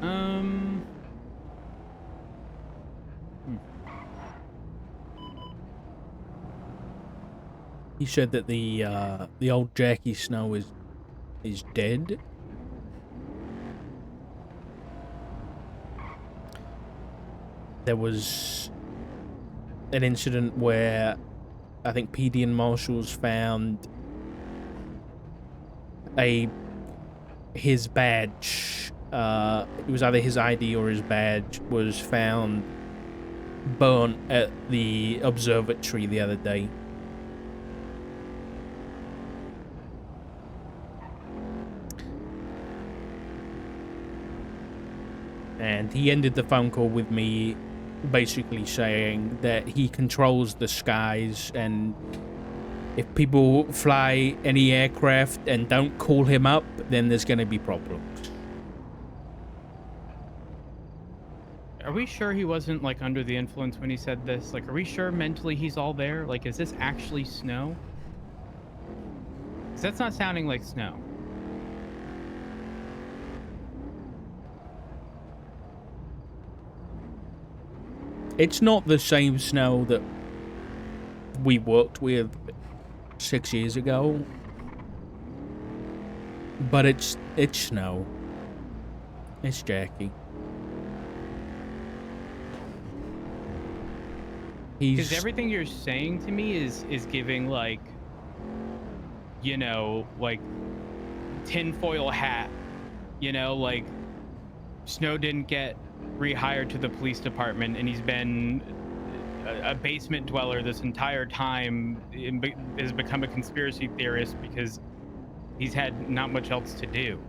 Um. hmm. He said that the old Jackie Snow is dead. There was an incident where I think PD and marshals found his badge. It was either his ID or his badge was found burnt at the observatory the other day. And he ended the phone call with me basically saying that he controls the skies, and if people fly any aircraft and don't call him up, then there's going to be problems. Are we sure he wasn't like under the influence when he said this? Like, are we sure mentally he's all there? Like, is this actually Snow? Because that's not sounding like Snow. It's not the same Snow that we worked with 6 years ago, but it's Snow. It's Jackie. Because everything you're saying to me is giving like, you know, like tinfoil hat. You know, like Snow didn't get rehired to the police department, and he's been a basement dweller this entire time. Has become a conspiracy theorist because he's had not much else to do.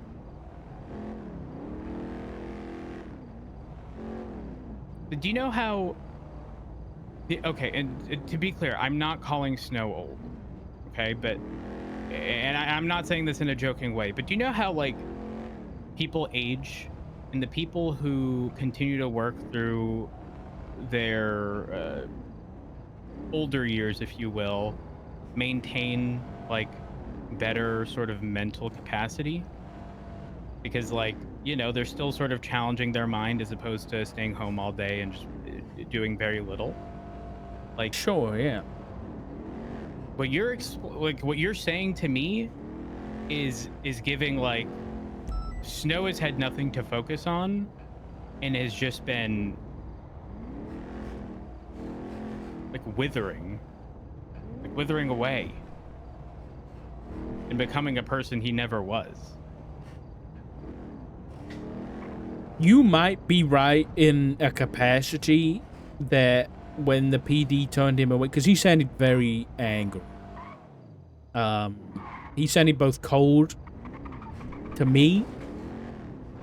But do you know how? Okay, and to be clear, I'm not calling Snow old. Okay, but I'm not saying this in a joking way. But do you know how like people age, and the people who continue to work through their older years, if you will, maintain like better sort of mental capacity? Because like, you know, they're still sort of challenging their mind as opposed to staying home all day and just doing very little. Like, sure, yeah. what you're saying to me is giving like Snow has had nothing to focus on and has just been like withering away and becoming a person he never was. You might be right in a capacity that when the PD turned him away, because he sounded very angry. He sounded both cold to me,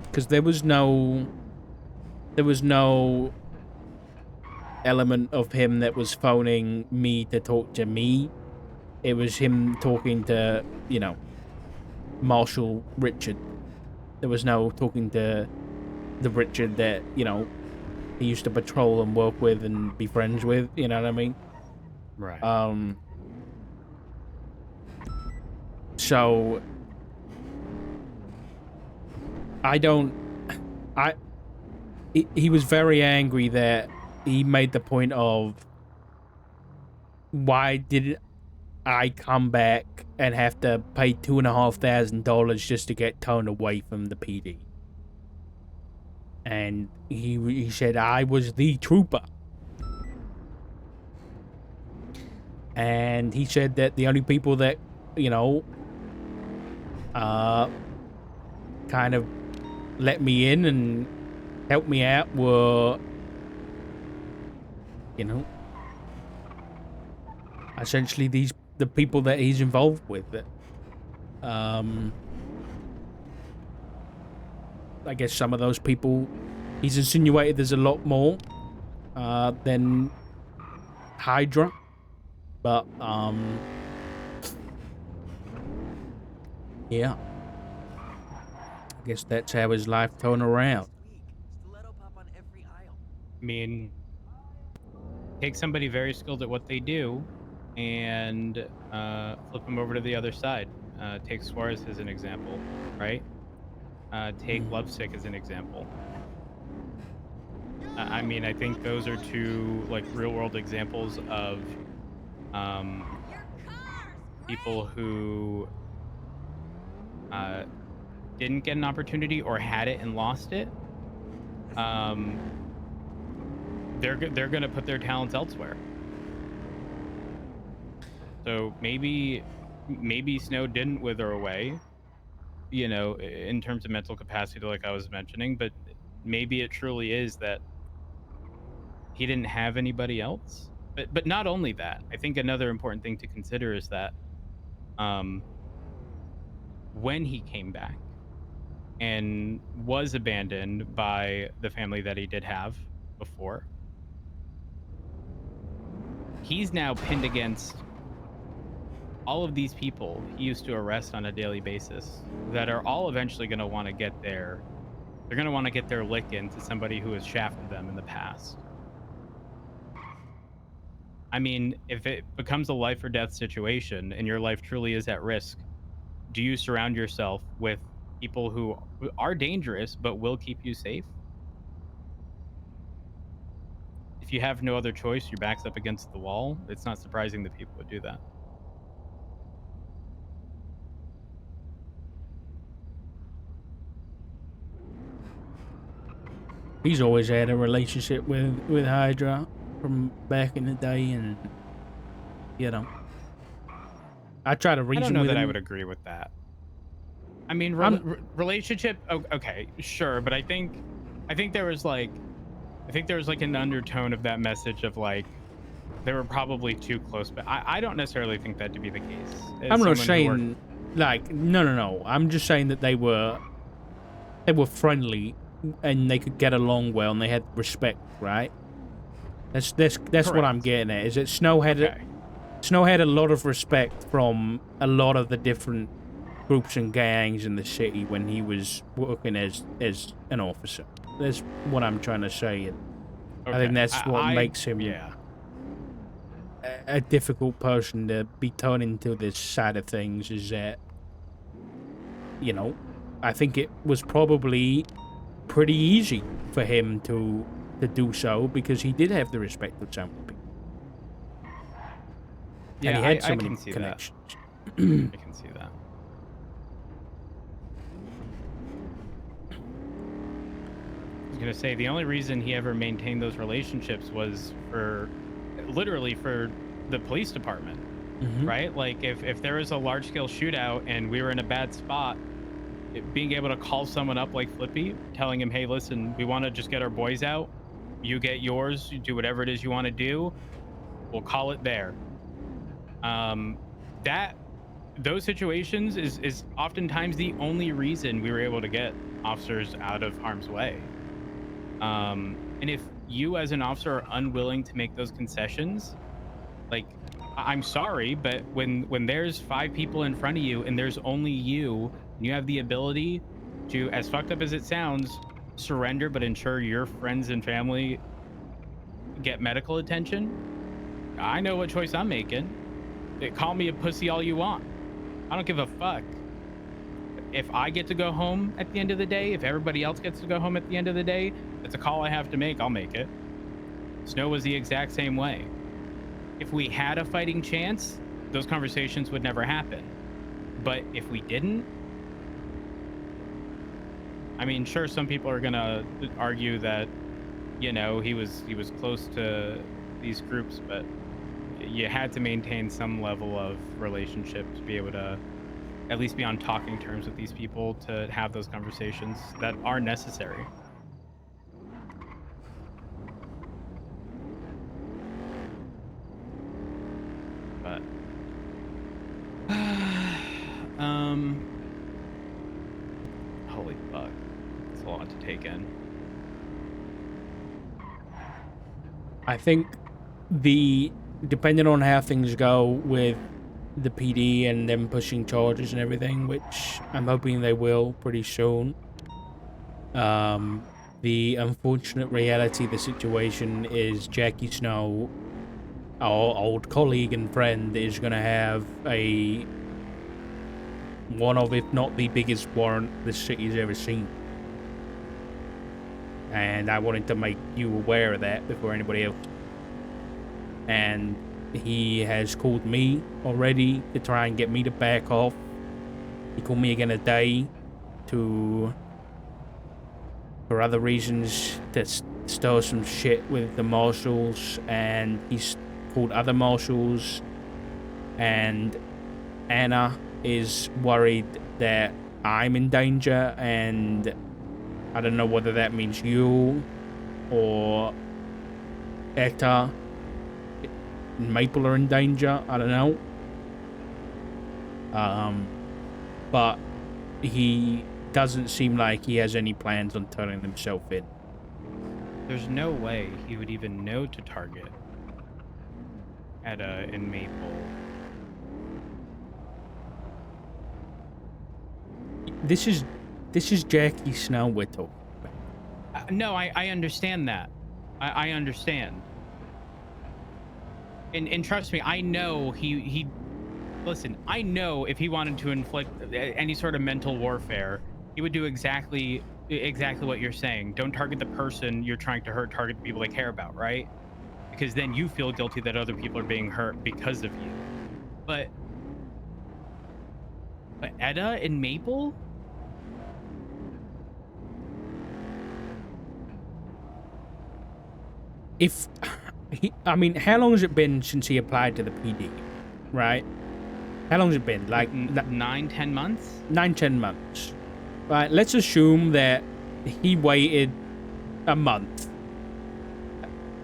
because there was no element of him that was phoning me to talk to me. It was him talking to, you know, Marshal Richard. There was no talking to the Richard that, you know, he used to patrol and work with and be friends with, you know what I mean? Right. So he was very angry that he made the point of, why did I come back and have to pay $2,500 just to get turned away from the PD? And he said I was the trooper. And he said that the only people that, you know, kind of let me in and helped me out were, you know, essentially the people that he's involved with. I guess some of those people, he's insinuated there's a lot more than Hydra, but yeah, I guess that's how his life turned around. I mean, take somebody very skilled at what they do and flip them over to the other side. Take Suarez as an example, right? Take Lovesick as an example. I mean, I think those are two like real world examples of um, people who uh, didn't get an opportunity or had it and lost it. Um, they're gonna put their talents elsewhere. So maybe Snow didn't wither away, in terms of mental capacity, like I was mentioning, but maybe it truly is that he didn't have anybody else. But not only that, I think another important thing to consider is that um, when he came back and was abandoned by the family that he did have before, he's now pinned against all of these people he used to arrest on a daily basis that are all eventually going to want to get they're going to want to get their lick into somebody who has shafted them in the past. I mean, if it becomes a life or death situation and your life truly is at risk, do you surround yourself with people who are dangerous but will keep you safe? If you have no other choice, your back's up against the wall, it's not surprising that people would do that. He's always had a relationship with Hydra from back in the day, and you know, I try to I don't reason know with that I him. would agree with that. I mean, I'm relationship. Okay, sure, but I think there was like an undertone of that message of like they were probably too close. But I don't necessarily think that to be the case. As I'm not someone who worked, saying like no. I'm just saying that they were friendly and they could get along well and they had respect, right? That's what I'm correct. getting at. Is that Okay, Snow had a lot of respect from a lot of the different groups and gangs in the city when he was working as an officer. That's what I'm trying to say. And I think okay. that's what I makes him yeah. a difficult person to be turned into this side of things. Is that you know, I think it was probably pretty easy for him to do so because he did have the respect of so many people and Yeah, he had so I many can see that. connections. I can see that. I was gonna say the only reason he ever maintained those relationships was for literally for the police department, Hmm. right? Like if there was a large scale shootout and we were in a bad spot, being able to call someone up like Flippy, telling him, "Hey, listen, we want to just get our boys out. You get yours. You do whatever it is you want to do. We'll call it there." Um, that those situations is oftentimes the only reason we were able to get officers out of harm's way. And if you as an officer are unwilling to make those concessions, like I'm sorry, but when there's five people in front of you and there's only you, and you have the ability to, as fucked up as it sounds, surrender but ensure your friends and family get medical attention, I know what choice I'm making. Call me a pussy all you want. I don't give a fuck. If I get to go home at the end of the day, if everybody else gets to go home at the end of the day, it's a call I have to make. I'll make it. Snow was the exact same way. If we had a fighting chance, those conversations would never happen. But if we didn't, I mean, sure, some people are gonna argue that, he was close to these groups, but you had to maintain some level of relationship to be able to at least be on talking terms with these people to have those conversations that are necessary. But um holy fuck. It's a lot to take in. I think the depending on how things go with the PD and them pushing charges and everything, which I'm hoping they will pretty soon. Um, the unfortunate reality of the situation is Jackie Snow, our old colleague and friend, is going to have one of, if not the biggest warrant the city's ever seen. and I wanted to make you aware of that before anybody else. And he has called me already to try and get me to back off. He called me again today for other reasons, to stir some shit with the marshals, and he's called other marshals, and Anna is worried that I'm in danger, and I don't know whether that means you or Etta and Maple are in danger. I don't know. But he doesn't seem like he has any plans on turning himself in. There's no way he would even know to target Etta and Maple. This is Jackie Snow we're talking about. No, I understand that. I understand. And trust me, I know he listen, I know if he wanted to inflict any sort of mental warfare, he would do exactly what you're saying. Don't target the person you're trying to hurt, target the people they care about, right? Because then you feel guilty that other people are being hurt because of you. But Etta and Maple? I mean, how long has it been since he applied to the PD, right? How long has it been? Like 9-10 months? 9-10 months. Right, let's assume that he waited a month.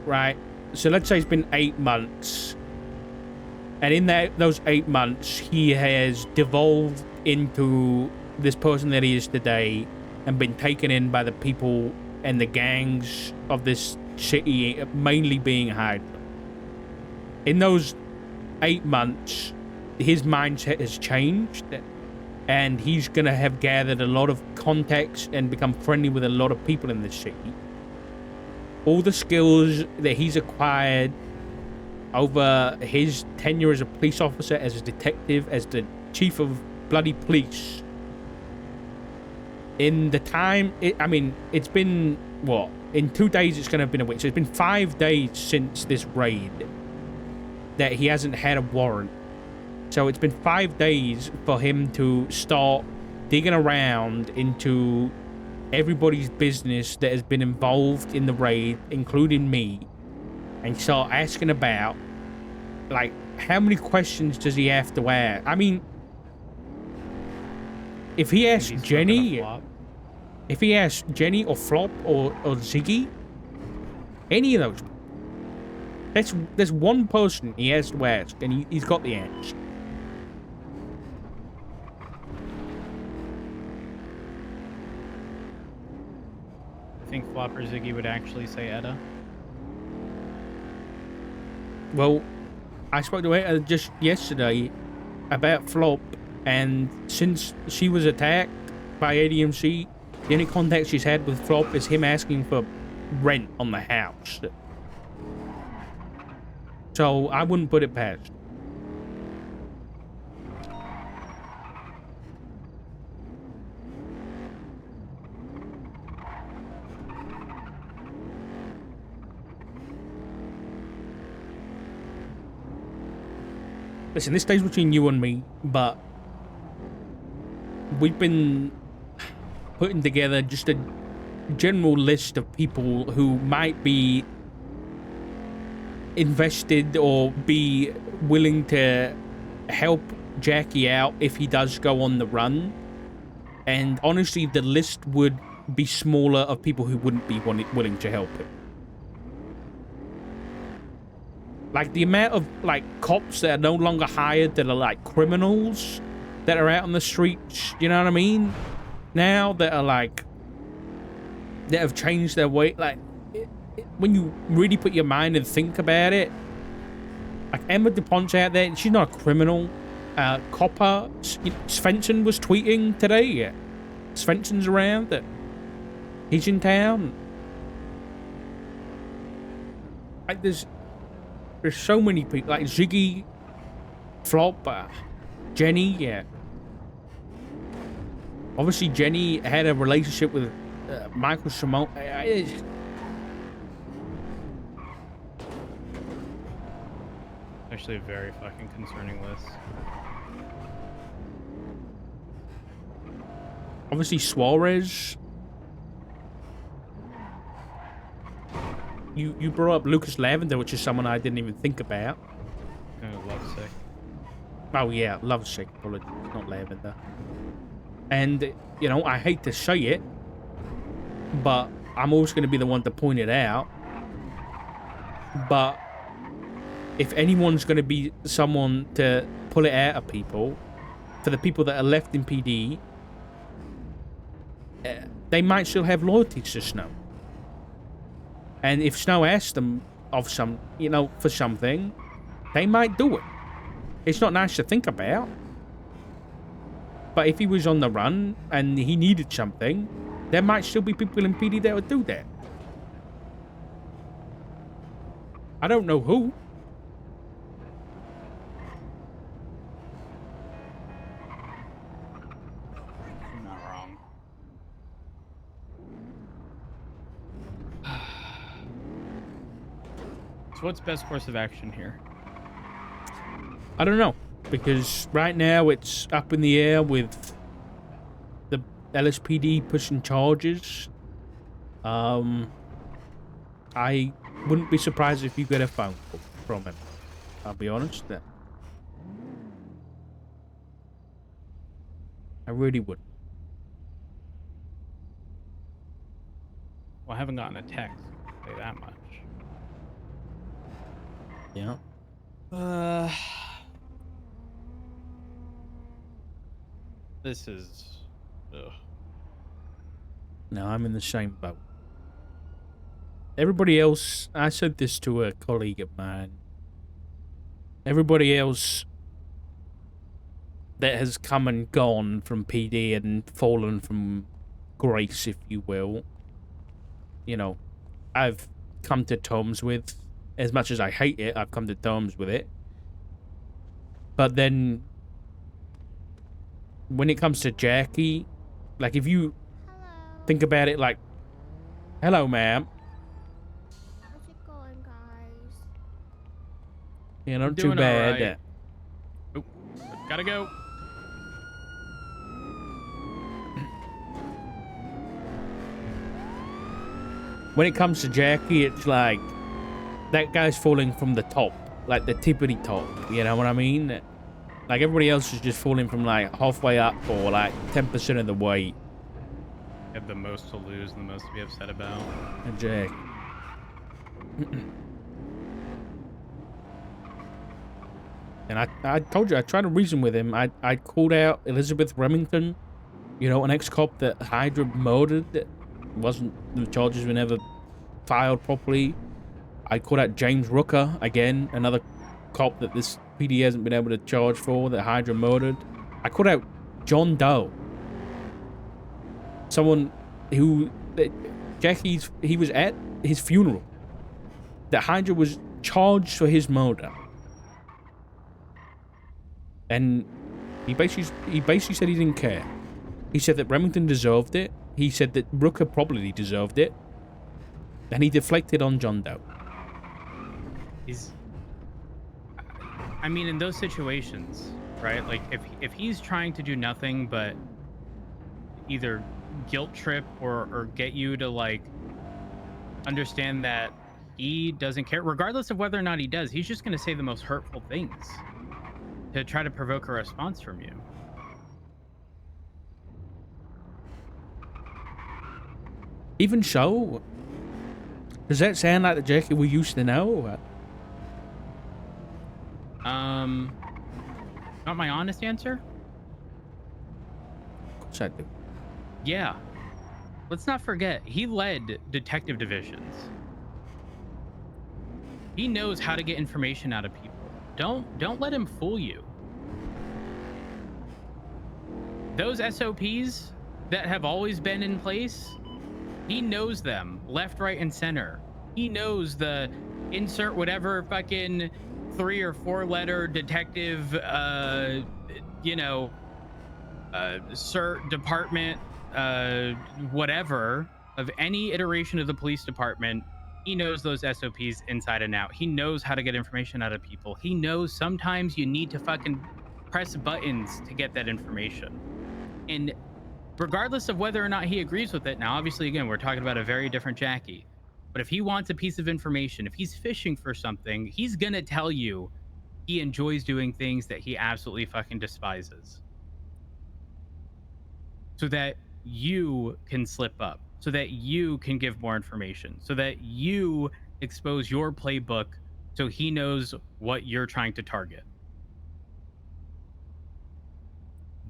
Right? So let's say it's been 8 months. And in those 8 months, he has devolved into this person that he is today and been taken in by the people and the gangs of this city, mainly being Hydra. In those 8 months, his mindset has changed, and he's going to have gathered a lot of contacts and become friendly with a lot of people in the city. All the skills that he's acquired over his tenure as a police officer, as a detective, as the chief of bloody police. In the time, it's been, what? In 2 days, it's going to have been a week. So it's been 5 days since this raid that he hasn't had a warrant. So it's been 5 days for him to start digging around into everybody's business that has been involved in the raid, including me, and start asking about, like, how many questions does he have to ask? I mean, if he asks Jenny or Flop or Ziggy, any of those, there's one person he has to ask, and he's got the answer. I think Flop or Ziggy would actually say Etta. Well, I spoke to Etta just yesterday about Flop, and since she was attacked by ADMC, the only contact she's had with Flop is him asking for rent on the house. So I wouldn't put it past. Listen, this stays between you and me, but we've been putting together just a general list of people who might be invested or be willing to help Jackie out if he does go on the run. And honestly, the list would be smaller of people who wouldn't be willing to help him. Like, the amount of, like, cops that are no longer hired that are, like, criminals that are out on the streets, you know what I mean? Now that are, like, that have changed their way. Like, when you really put your mind and think about it, like, Emma DuPont's out there, she's not a criminal. Copper, Svensson was tweeting today. Svensson's around. He's in town. Like, there's so many people, like Ziggy, Flop, Jenny, yeah. Obviously, Jenny had a relationship with Michael Simone. Actually, a very fucking concerning list. Obviously, Suarez. You brought up Lucas Lavender, which is someone I didn't even think about. Oh, Lovesick. Oh yeah, Lovesick. Apologies, not Lavender. And you know, I hate to say it, but I'm always going to be the one to point it out. But if anyone's going to be someone to pull it out of people, for the people that are left in PD, they might still have loyalties to Snow. And if Snow asks them of some, you know, for something, they might do it. It's not nice to think about. But if he was on the run and he needed something, there might still be people in PD that would do that. I don't know who. You're not wrong. So what's best course of action here? I don't know. Because right now it's up in the air with the LSPD pushing charges. I wouldn't be surprised if you get a phone call from him. I'll be honest. I really would. Well, I haven't gotten a text. I'll say that much. Yeah. This is... Ugh. No, I'm in the same boat. Everybody else, I said this to a colleague of mine. Everybody else that has come and gone from PD and fallen from grace, if you will, you know, I've come to terms with. As much as I hate it, I've come to terms with it. But then, when it comes to Jackie, like, if you think about it like, hello, ma'am. How's it going, guys? You know, I'm too doing bad. alright. Oh, gotta go. When it comes to Jackie, it's like, that guy's falling from the top, like the tippity top, you know what I mean? Like, everybody else is just falling from, like, halfway up or, like, 10% of the way. You have the most to lose and the most to be upset about. And Jack. And I told you, I tried to reason with him. I called out Elizabeth Remington, you know, an ex-cop that Hydra murdered. That wasn't, the charges were never filed properly. I called out James Rooker, again, another cop that this PD hasn't been able to charge for, that Hydra murdered. I called out John Doe. Someone who, he was at his funeral. That Hydra was charged for his murder. And he basically said he didn't care. He said that Remington deserved it. He said that Rooker probably deserved it. And he deflected on John Doe. I mean, in those situations, right? Like, if he's trying to do nothing but either guilt trip or get you to, like, understand that he doesn't care, regardless of whether or not he does, he's just going to say the most hurtful things to try to provoke a response from you. Even so, does that sound like the Jackie we used to know? Or what? Not my honest answer? Of course I do. Yeah. Let's not forget, he led detective divisions. He knows how to get information out of people. Don't let him fool you. Those SOPs that have always been in place, he knows them left, right, and center. He knows the insert whatever fucking 3 or 4 letter detective, cert department, whatever, of any iteration of the police department, he knows those SOPs inside and out. He knows how to get information out of people. He knows sometimes you need to fucking press buttons to get that information. And regardless of whether or not he agrees with it, now, obviously, again, we're talking about a very different Jackie. But if he wants a piece of information, if he's fishing for something, he's going to tell you he enjoys doing things that he absolutely fucking despises. So that you can slip up, so that you can give more information, so that you expose your playbook so he knows what you're trying to target.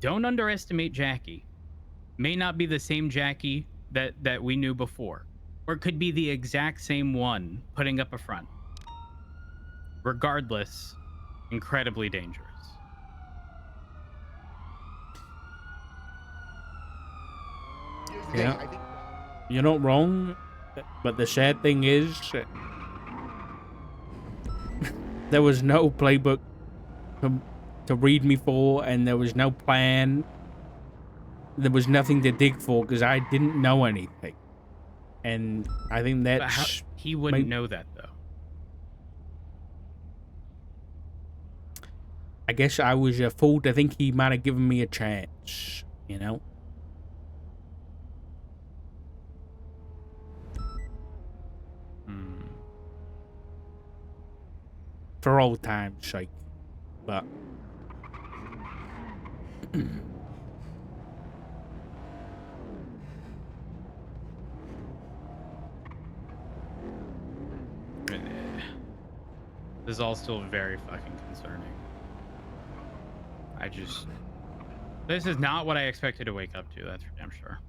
Don't underestimate Jackie. May not be the same Jackie that we knew before, or it could be the exact same one putting up a front. Regardless, incredibly dangerous. Yeah, you're not wrong, but the sad thing is, there was no playbook to read me for, and there was no plan. There was nothing to dig for because I didn't know anything, and I think that's he wouldn't know that though. I guess I was a fool to think he might have given me a chance, you know. For old time's sake, but this is all still very fucking concerning. This is not what I expected to wake up to, that's for damn sure.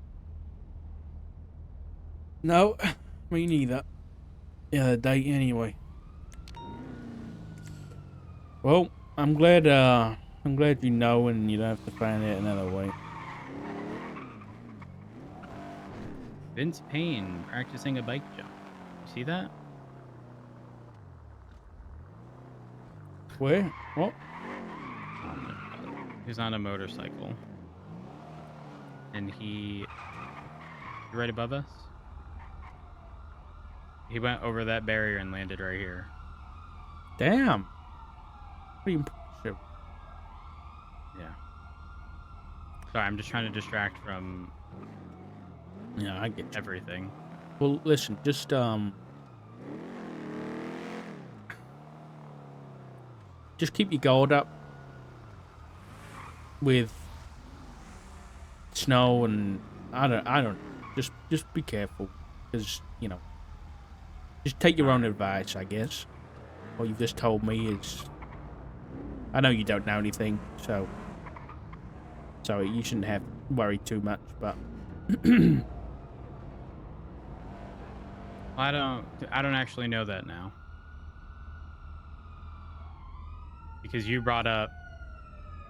no, me neither. The other day, anyway. Well, I'm glad you know, and you don't have to find it another way. Vince Payne practicing a bike jump. You see that? Where? What? He was on a motorcycle. And he right above us. He went over that barrier and landed right here. Damn. Pretty impressive. Yeah. Sorry, I'm just trying to distract from Yeah, I get you. everything. Well, listen, just keep your guard up with snow, and I don't just be careful, because you know, just take your own advice, I guess. What you've just told me is, I know you don't know anything, so you shouldn't have worried too much, but I don't actually know that now. Because you brought up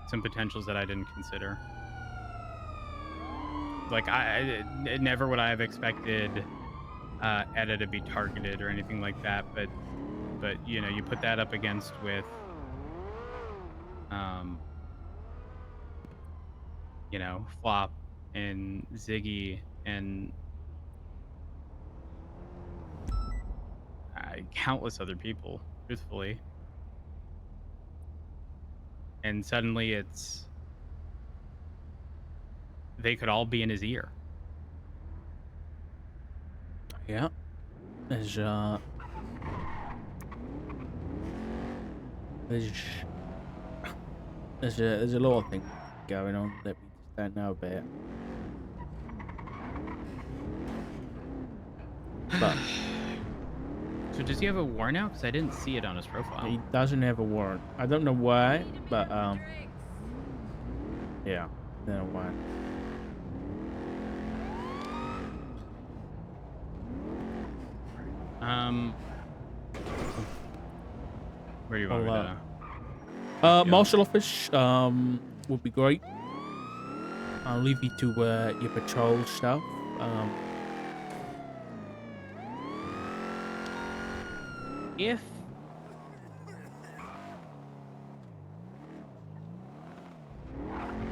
some potentials that I didn't consider. Like, never would I have expected Etta to be targeted or anything like that, but you know, you put that up against with you know, Flop and Ziggy and countless other people, truthfully. And suddenly they could all be in his ear. yeah, there's a lot of things going on that we just don't know about. But So does he have a warrant out? Because I didn't see it on his profile. he doesn't have a warrant. I don't know why, but yeah, I don't know why. Where do you want me to? Marshal office would be great. I'll leave you to your patrol stuff.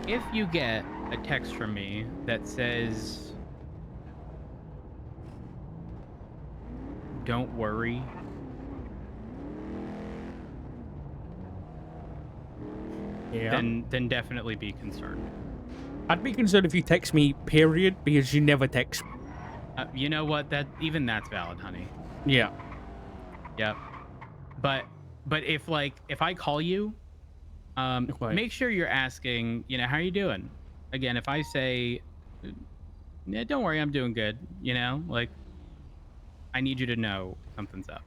If you get a text from me that says don't worry. Yeah. Then definitely be concerned. I'd be concerned if you text me, period, because you never text me. You know what? Even that's valid, honey. Yeah. Yep. But if I call you, Okay. make sure you're asking, how are you doing? Again, if I say, yeah, don't worry, I'm doing good, I need you to know something's up.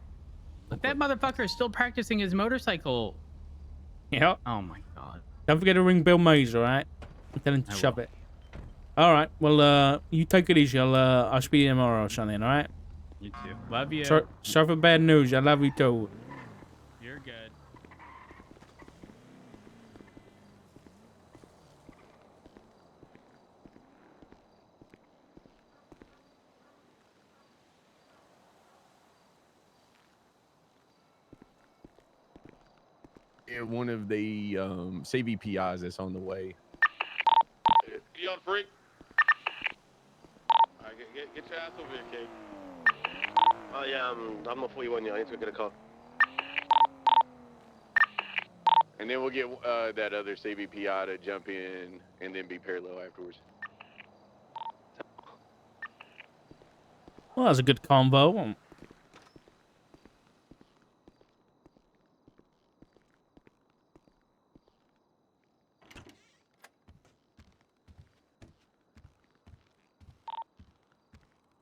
But that motherfucker is still practicing his motorcycle. Yeah. Oh my god. Don't forget to ring Bill Mays, all right? Tell him to shove it. All right. Well, you take it easy. I'll speak to you tomorrow or something, all right? You too. Love you. Sorry for bad news. I love you too. You're good. Yeah, one of the CVPIs that's on the way. You on freak? All right, get your ass over here, Kate. Oh yeah, I'm a 41 year. I need to get a call. And then we'll get that other CVPI to jump in and then be parallel afterwards. Well, that was a good convo.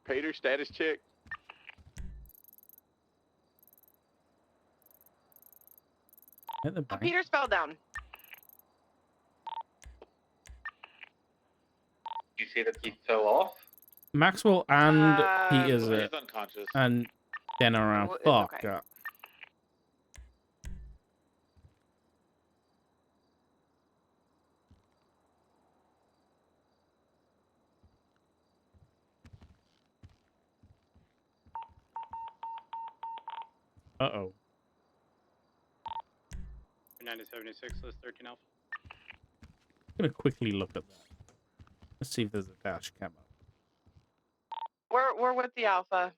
Peter, status check. At the back. Peter's fell down. You see that he fell off? Maxwell and Peter's He's unconscious. and then around. Well, it's Fuck. okay. Uh-oh. 9 to 76, list 13 alpha. I'm gonna quickly look at that. Let's see if there's a dash cam up. We're with the Alpha.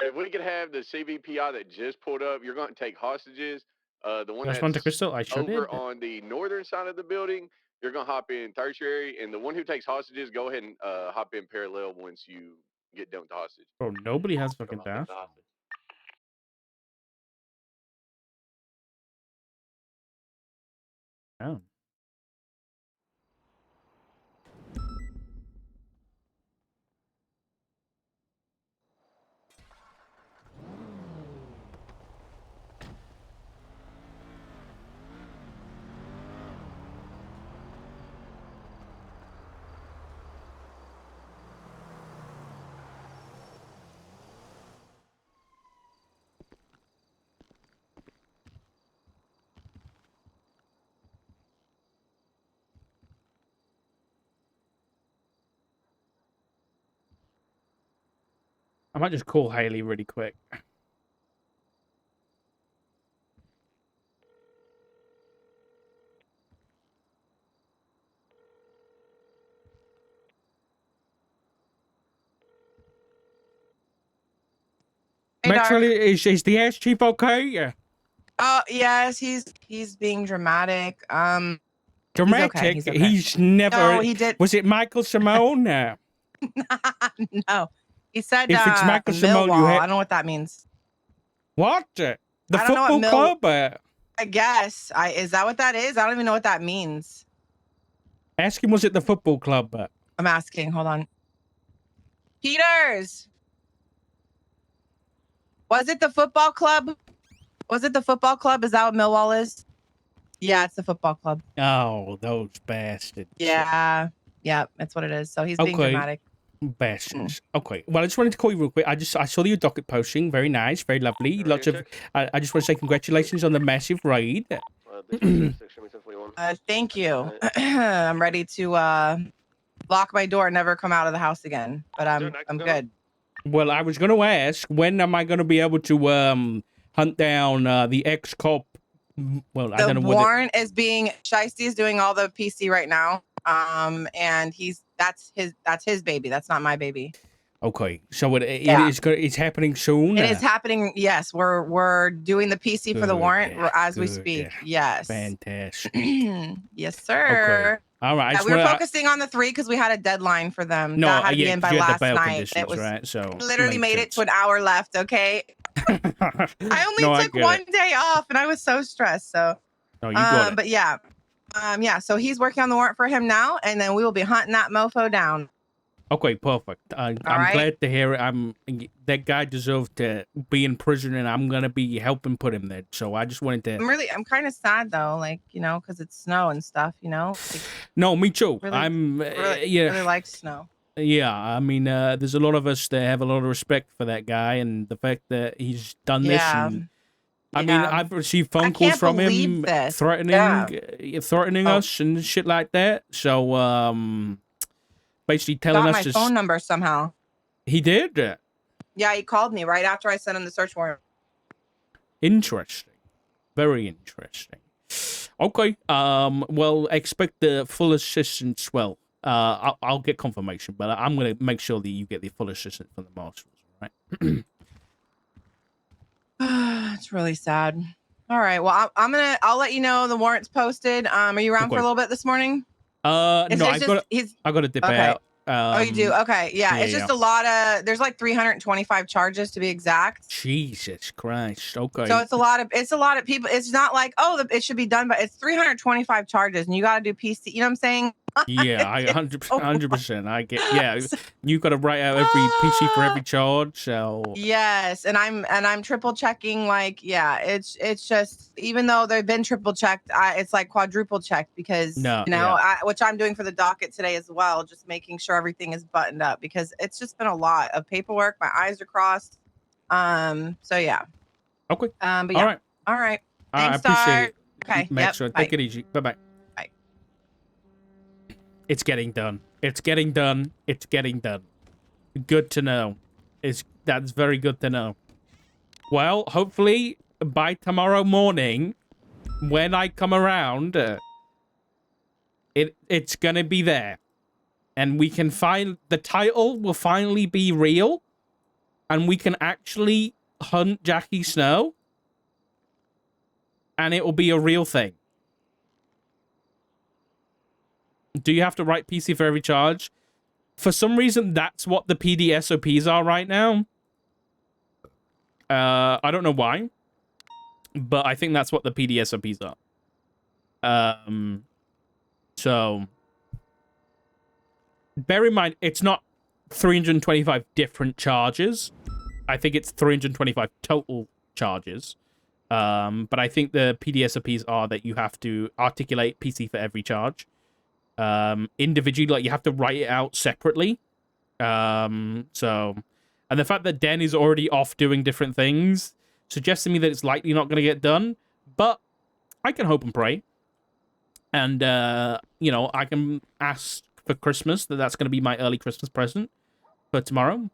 If we could have the CVPI that just pulled up, you're going to take hostages. The one Just Monte that's Cristo? I sure over did. on the northern side of the building, you're going to hop in tertiary. And the one who takes hostages, go ahead and hop in parallel once you get done with the hostage. Bro, nobody has fucking dash. Damn. I might just call Haley really quick. Hey, Maxwell, Dark. is the ass chief okay? Yeah. Oh yes, he's being dramatic. Dramatic? He's okay. He's never. No, he did. Was it Michael Simone? No. No, he said If it's Michael Simone, Millwall. I don't know what that means. What? The I don't know what football club? I guess. Is that what that is? I don't even know what that means. Ask him, was it the football club? I'm asking. Hold on. Peters. Was it the football club? Was it the football club? Is that what Millwall is? Yeah, it's the football club. Oh, those bastards. Yeah. Yeah, that's what it is. So he's being dramatic. Bastards. Okay. Well, I just wanted to call you real quick. I saw your docket posting. Very nice. Very lovely. Lots of. I just want to say congratulations on the massive raid. Thank you. I'm ready to lock my door and never come out of the house again. But I'm good. Well, I was going to ask, when am I going to be able to hunt down the ex-cop? Well, I don't know Warren is being Shiesty is doing all the PC right now. And he's that's his baby. That's not my baby. Okay, so Yeah. it's happening soon. It is happening. Yes, we're doing the PC for the warrant as we good, speak. Yes. Fantastic. Yes, sir. Okay. All right. I Yeah, just we were wanna- focusing on the 3 because we had a deadline for them. No, that had to be yeah, in 'cause by you had the last bail night. conditions, It was right? So literally makes made it sense. to an hour left. Okay. I only No, I took get one it. day off, and I was so stressed. So, No, you got it. but yeah, yeah. So he's working on the warrant for him now, and then we will be hunting that mofo down. Okay, perfect. I'm right. glad to hear it. That guy deserved to be in prison, and I'm gonna be helping put him there. So I just wanted to. I'm kind of sad though, like because it's snow and stuff. Like, No, me too. really, I'm really like snow. Yeah, I mean, there's a lot of us that have a lot of respect for that guy, and the fact that he's done this. Yeah. And, I mean, I've received phone I calls can't from him believe this. threatening us and shit like that. So, basically telling Got us my to. phone number somehow. He did. Yeah, he called me right after I sent him the search warrant. Interesting. Very interesting. Okay. Well, expect the full assistance. Well, I'll get confirmation, but I'm gonna make sure that you get the full assistance from the marshals. Right. It's really sad. All right. Well, I'll let you know the warrant's posted. Are you around for a little bit this morning? No, I got to dip out. Oh, you do? Okay. Yeah. It's just a lot of, there's like 325 charges to be exact. Jesus Christ. Okay. So it's a lot of people. It's not like, it should be done, but it's 325 charges and you got to do PC. You know what I'm saying? Yeah, I 100%. I get. Yeah, you got to write out every PC for every charge. So yes, and I'm triple checking. Like, yeah, it's just even though they've been triple checked, it's like quadruple checked because which I'm doing for the docket today as well, just making sure everything is buttoned up because it's just been a lot of paperwork. My I's are crossed. So yeah. Okay. But yeah. All right. Thanks, I appreciate it. Okay. Make sure. Take it easy. Bye bye. It's getting done. It's getting done. It's getting done. Good to know. That's very good to know. Well, hopefully by tomorrow morning, when I come around, it's gonna be there, and we can find the title will finally be real, and we can actually hunt Jackie Snow, and it will be a real thing. Do you have to write PC for every charge? For some reason, that's what the PD SOPs are right now. I don't know why, but I think that's what the PD SOPs are. So bear in mind, it's not 325 different charges. I think it's 325 total charges. But I think the PD SOPs are that you have to articulate PC for every charge. Individually, like you have to write it out separately. And the fact that Den is already off doing different things suggests to me that it's likely not going to get done, but I can hope and pray. And, I can ask for Christmas that's going to be my early Christmas present for tomorrow.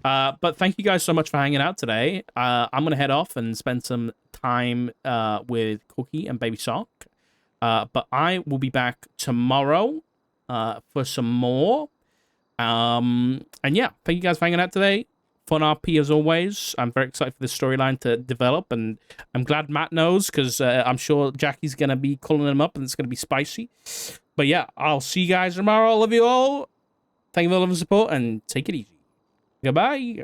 But thank you guys so much for hanging out today. I'm going to head off and spend some time with Cookie and Baby Sock. But I will be back tomorrow for some more. And yeah, thank you guys for hanging out today. Fun RP as always. I'm very excited for this storyline to develop, and I'm glad Matt knows because I'm sure Jackie's going to be calling him up and it's going to be spicy. But yeah, I'll see you guys tomorrow. I love you all. Thank you for the love and support, and take it easy. Goodbye.